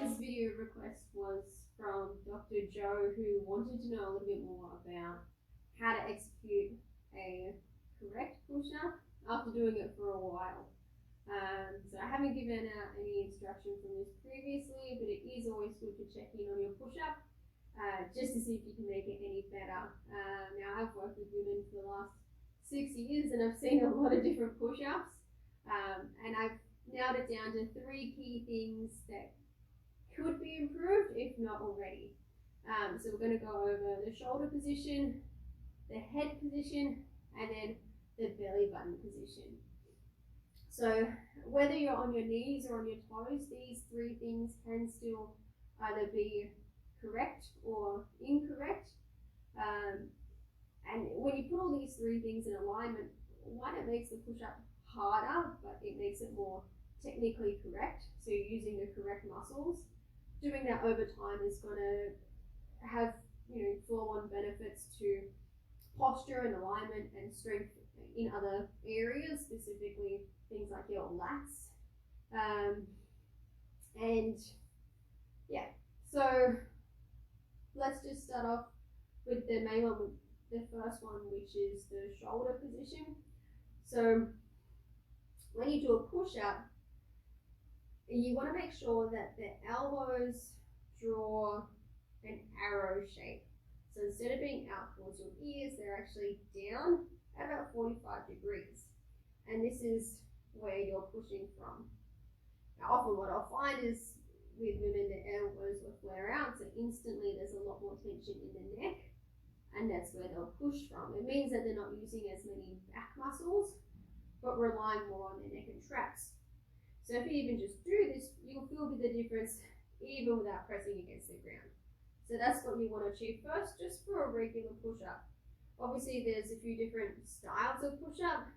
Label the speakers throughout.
Speaker 1: This video request was from Dr. Joe, who wanted to know a little bit more about how to execute a correct push-up after doing it for a while. So I haven't given out any instruction from this previously, but it is always good to check in on your push-up just to see if you can make it any better. Now I've worked with women for the last 6 years and I've seen a lot of different push-ups, and I've nailed it down to 3 key things that could be improved if not already. So we're going to go over the shoulder position, the head position, and then the belly button position. So whether you're on your knees or on your toes, these 3 things can still either be correct or incorrect. And when you put all these 3 things in alignment, one, it makes the push-up harder, but it makes it more technically correct. So you're using the correct muscles. Doing that over time is going to have, flow-on benefits to posture and alignment and strength in other areas, specifically things like your lats. So let's just start off with the main one, the first one, which is the shoulder position. So when you do a push-up, you want to make sure that the elbows draw an arrow shape. So instead of being out towards your ears, they're actually down at about 45 degrees. And this is where you're pushing from. Now, often what I'll find is with women, the elbows will flare out, so instantly there's a lot more tension in the neck, and that's where they'll push from. It means that they're not using as many back muscles, but relying more on their neck and traps. So if you even just do this, you'll feel the difference even without pressing against the ground. So that's what you want to achieve first, just for a regular push-up. Obviously, there's a few different styles of push-up,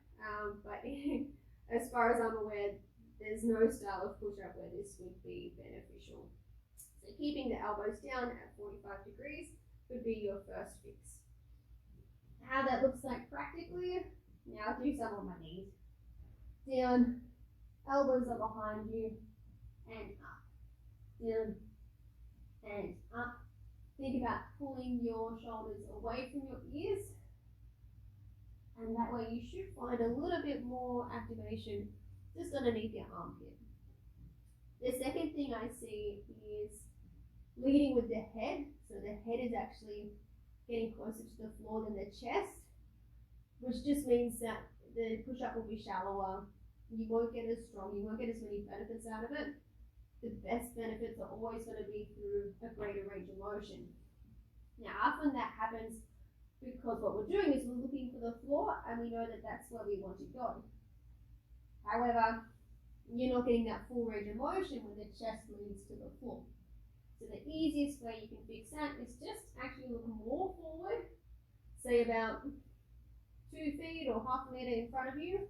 Speaker 1: but as far as I'm aware, there's no style of push-up where this would be beneficial. So keeping the elbows down at 45 degrees would be your first fix. How that looks like practically, now I'll do some on my knees. Down, elbows are behind you, and up. Down, and up. Think about pulling your shoulders away from your ears, and that way you should find a little bit more activation just underneath your armpit. The second thing I see is leading with the head. So the head is actually getting closer to the floor than the chest, which just means that the push-up will be shallower. You won't get as strong, you won't get as many benefits out of it. The best benefits are always going to be through a greater range of motion. Now, often that happens because what we're doing is we're looking for the floor and we know that that's where we want to go. However, you're not getting that full range of motion when the chest leads to the floor. So the easiest way you can fix that is just actually look more forward, say about 2 feet or half a meter in front of you,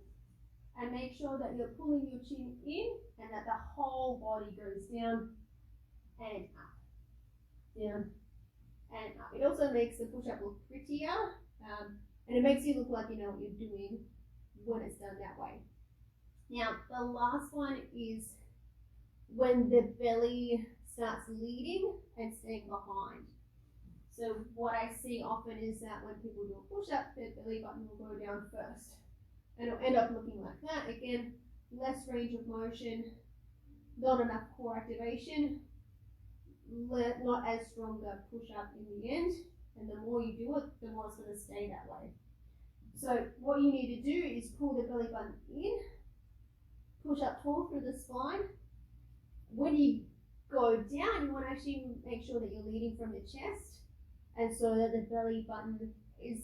Speaker 1: and make sure that you're pulling your chin in and that the whole body goes down and up, down and up. It also makes the push-up look prettier, and it makes you look like you know what you're doing when it's done that way. Now, the last one is when the belly starts leading and staying behind. So what I see often is that when people do a push-up, their belly button will go down first. And it'll end up looking like that. Again, less range of motion, not enough core activation, not as strong a push-up in the end. And the more you do it, the more it's going to stay that way. So what you need to do is pull the belly button in, push up tall through the spine. When you go down, you want to actually make sure that you're leading from the chest, and so that the belly button is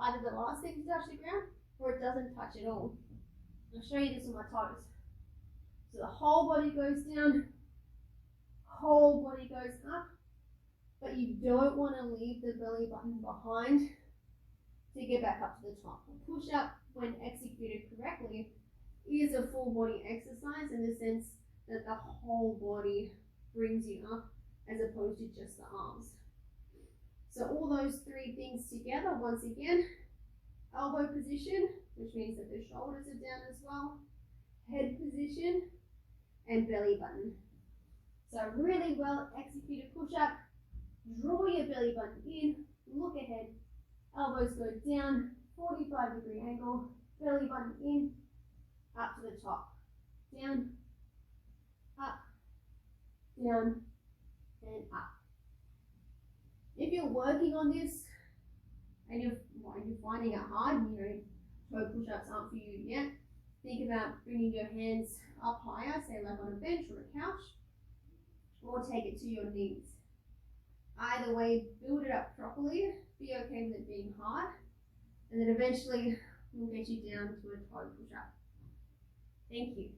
Speaker 1: either the last thing to touch the ground or it doesn't touch at all. I'll show you this with my toes. So the whole body goes down, whole body goes up, but you don't want to leave the belly button behind to get back up to the top. A push-up, when executed correctly, is a full body exercise in the sense that the whole body brings you up as opposed to just the arms. So all those 3 things together, once again, elbow position, which means that the shoulders are down as well, head position, and belly button. So really well executed push-up. Draw your belly button in, look ahead, elbows go down, 45-degree angle, belly button in, up to the top, down, up, down, and up. If you're working on this and you're finding it hard, toe push-ups aren't for you yet, think about bringing your hands up higher, say like on a bench or a couch, or take it to your knees. Either way, build it up properly, be okay with it being hard, and then eventually we'll get you down to a toe push-up. Thank you.